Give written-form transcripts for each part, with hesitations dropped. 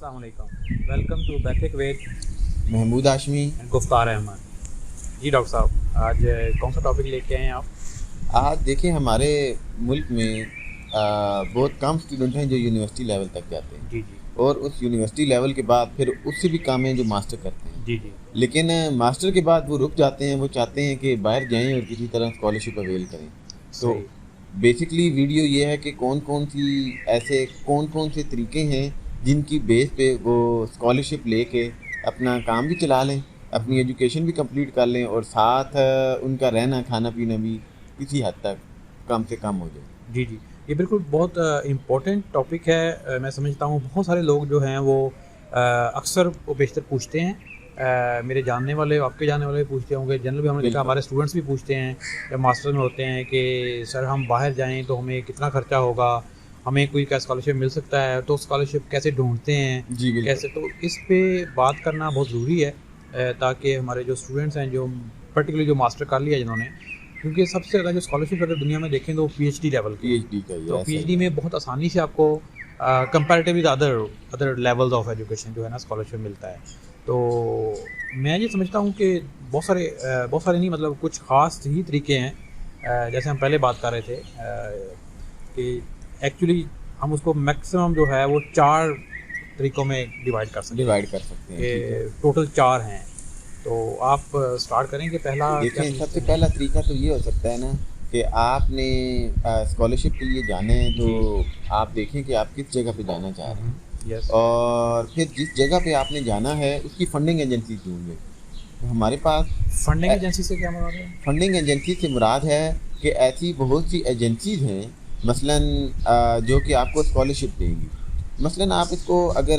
अस्सलाम वालेकुम, welcome to Baithak with Mahmood Hashmi and Guftar Ahmed. जी डॉक्टर साहब, आज कौन सा टॉपिक लेके आए हैं आप? आज देखें हमारे मुल्क में बहुत कम स्टूडेंट हैं जो यूनिवर्सिटी लेवल तक जाते हैं। जी जी और उस यूनिवर्सिटी लेवल के बाद फिर उससे भी कम हैं जो मास्टर करते हैं। जी जी लेकिन मास्टर के बाद वो रुक जाते हैं, वो चाहते हैं कि बाहर जाएं और किसी तरह स्कॉलरशिप अवेल करें। तो सही। बेसिकली वीडियो ये है कि कौन कौन से तरीके हैं जिनकी बेस पे वो स्कॉलरशिप लेके अपना काम भी चला लें, अपनी एजुकेशन भी कंप्लीट कर लें और साथ उनका रहना खाना पीना भी किसी हद तक कम से कम हो जाए। जी जी, ये बिल्कुल बहुत इम्पोर्टेंट टॉपिक है। मैं समझता हूँ बहुत सारे लोग जो हैं वो अक्सर वो बेशतर पूछते हैं। मेरे जानने वाले, आपके जानने वाले भी पूछते होंगे, जनरल भी हमने देखा, हमारे स्टूडेंट्स भी पूछते हैं जब मास्टर में होते हैं कि सर हम बाहर जाएं तो हमें कितना खर्चा होगा, हमें कोई क्या स्कॉलरशिप मिल सकता है, तो स्कॉलरशिप कैसे ढूंढते हैं, जी बिल्कुल। कैसे, तो इस पे बात करना बहुत ज़रूरी है ताकि हमारे जो स्टूडेंट्स हैं, जो पर्टिकुलरली जो मास्टर कर लिया जिन्होंने, क्योंकि सबसे ज़्यादा जो स्कॉलरशिप अगर दुनिया में देखें तो पीएचडी लेवल की, पीएचडी का ही तो है, पीएचडी में बहुत आसानी से आपको comparatively other levels of education जो है ना स्कॉलरशिप मिलता है। तो मैं ये समझता हूँ कि बहुत सारे नहीं, मतलब कुछ ख़ास ही तरीके हैं। जैसे हम पहले बात कर रहे थे कि एक्चुअली हम उसको मैक्सिमम जो है वो 4 तरीक़ों में डिवाइड कर सकते हैं कि टोटल 4 हैं। तो आप स्टार्ट करेंगे। पहला देखें, सबसे पहला तरीका तो ये हो सकता है ना कि आपने स्कॉलरशिप के लिए जाना है तो आप देखें कि आप किस जगह पे जाना चाह रहे हैं। यस। और फिर जिस जगह पे आपने जाना है उसकी फंडिंग एजेंसी ढूंढें। तो हमारे पास फंडिंग एजेंसी से क्या मुराद है? फंडिंग एजेंसी से मुराद है कि ऐसी बहुत सी एजेंसीज हैं मसलन जो कि आपको स्कॉलरशिप देंगी। मसलन आप इसको अगर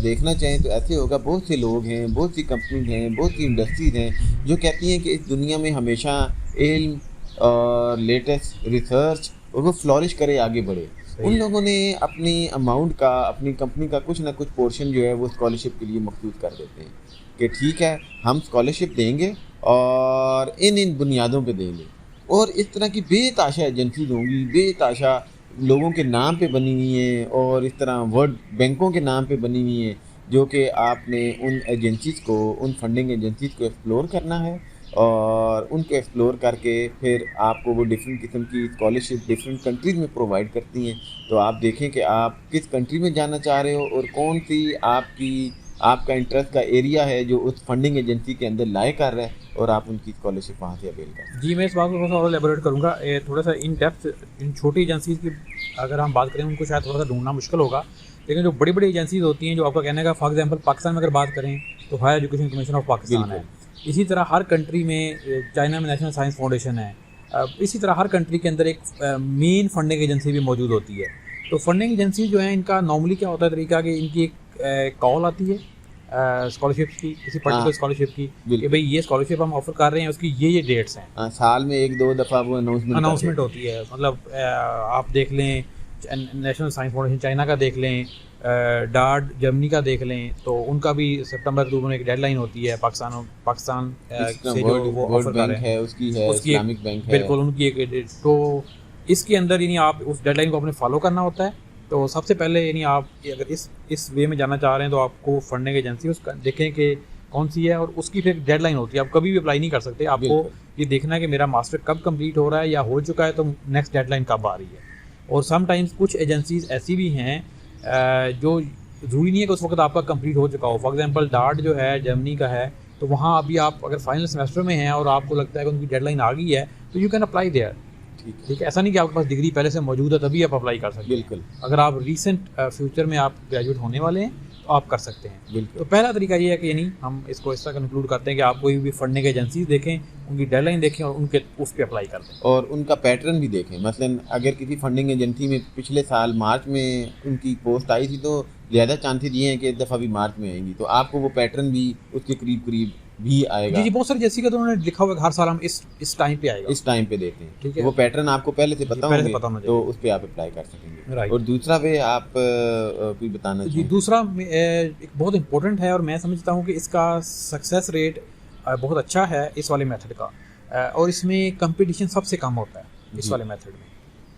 देखना चाहें तो ऐसे होगा, बहुत से लोग हैं, बहुत सी कंपनीज हैं, बहुत सी इंडस्ट्रीज हैं जो कहती हैं कि इस दुनिया में हमेशा इल्म और लेटेस्ट रिसर्च और वो फ्लॉरिश करे, आगे बढ़े। उन लोगों ने अपनी अमाउंट का, अपनी कंपनी का कुछ ना कुछ पोर्शन जो है वो स्कॉलरशिप के लिए मखसूस कर देते हैं कि ठीक है हम स्कॉलरशिप देंगे और इन बुनियादों पे देंगे। और इस तरह की बेताशा एजेंसीज होंगी, बेताशा लोगों के नाम पे बनी हुई हैं और इस तरह वर्ल्ड बैंकों के नाम पे बनी हुई हैं, जो कि आपने उन एजेंसीज को, उन फंडिंग एजेंसीज को एक्सप्लोर करना है और उनको एक्सप्लोर करके फिर आपको वो डिफरेंट किस्म की स्कॉलरशिप डिफरेंट कंट्रीज़ में प्रोवाइड करती हैं। तो आप देखें कि आप किस कंट्री में जाना चाह रहे हो और कौन सी आपका इंटरेस्ट का एरिया है जो उस फंडिंग एजेंसी के अंदर लाए कर रहा है और आप उनकी स्कॉलरशिप वहाँ से अवेल कर। जी, मैं इस बात को थोड़ा सा और एलेबोरेट करूँगा। थोड़ा सा इन डेप्थ इन छोटी एजेंसीज़ की अगर हम बात करें उनको शायद थोड़ा सा ढूंढना मुश्किल होगा, लेकिन जो बड़ी बड़ी एजेंसीज़ होती हैं, जो आपका कहने का, फॉर एग्जांपल पाकिस्तान में अगर बात करें तो higher education commission of Pakistan है। इसी तरह हर कंट्री में, चाइना में नेशनल साइंस फाउंडेशन है। इसी तरह हर कंट्री के अंदर एक मेन फंडिंग एजेंसी भी मौजूद होती है। तो फंडिंग एजेंसी जो है, इनका नॉर्मली क्या होता है तरीका कि इनकी एक कॉल आती है स्कॉलरशिप की, किसी पर्टिकुलर स्कॉलरशिप की, कि भाई ये स्कॉलरशिप हम ऑफर कर रहे हैं, उसकी ये डेट्स हैं। साल में 1-2 दफ़ा वो अनाउंसमेंट होती है। मतलब आप देख लें, नेशनल साइंस फाउंडेशन चाइना का देख लें, डार्ड जर्मनी का देख लें, तो उनका भी सितंबर अक्टूबर में एक डेडलाइन होती है। पाकिस्तान से जो वो ऑफर कर रहे हैं, उसकी है, इस्लामिक बैंक है, बिल्कुल उनकी एक, तो इसके अंदर यानी आप उस डेडलाइन को अपने फॉलो करना होता है। तो सबसे पहले यानी आप अगर इस वे में जाना चाह रहे हैं तो आपको फंडिंग एजेंसी उसका देखें कि कौन सी है और उसकी फिर डेडलाइन होती है। आप कभी भी अप्लाई नहीं कर सकते, आपको ये देखना है कि मेरा मास्टर कब कंप्लीट हो रहा है या हो चुका है, तो नेक्स्ट डेडलाइन कब आ रही है। और समटाइम्स कुछ एजेंसीज ऐसी भी हैं जो ज़रूरी नहीं है कि उस वक्त आपका कंप्लीट हो चुका हो। फॉर एग्जांपल डार्ट जो है जर्मनी का है, तो वहाँ अभी आप अगर फाइनल सेमेस्टर में हैं और आपको लगता है कि उनकी डेडलाइन आ गई है, तो यू कैन अप्लाई देयर। ठीक है, ऐसा नहीं कि आपके पास डिग्री पहले से मौजूद है तभी आप अप्लाई कर सकते हैं। बिल्कुल, अगर आप रिसेंट फ्यूचर में आप ग्रेजुएट होने वाले हैं तो आप कर सकते हैं। बिल्कुल। तो पहला तरीका ये है कि यानी हम इसको इस तरह कंक्लूड करते हैं कि आप कोई भी फंडिंग एजेंसीज देखें, उनकी डेडलाइन देखें और उस पर अप्लाई कर दें और उनका पैटर्न भी देखें। मसलन अगर किसी फंडिंग एजेंसी में पिछले साल मार्च में उनकी पोस्ट आई थी तो ज़्यादा चांसेस ये हैं कि इस दफ़ा भी मार्च में आएंगी, तो आपको वो पैटर्न भी उसके करीब भी आएगा। जी, बहुत सारी जैसी का तो उन्होंने लिखा हुआ है हर साल हम इस टाइम पे आएगा, इस टाइम पे देते हैं। ठीक है, वो पैटर्न आपको पहले से पता होगा, तो उस पे आप अप्लाई कर सकेंगे। और दूसरा वे आप कोई बताना जी, दूसरा एक बहुत इंपॉर्टेंट है और मैं समझता हूँ कि इसका सक्सेस रेट बहुत अच्छा है इस वाले मेथड का, और इसमें कंपटीशन सबसे कम होता है इस वाले मेथड में।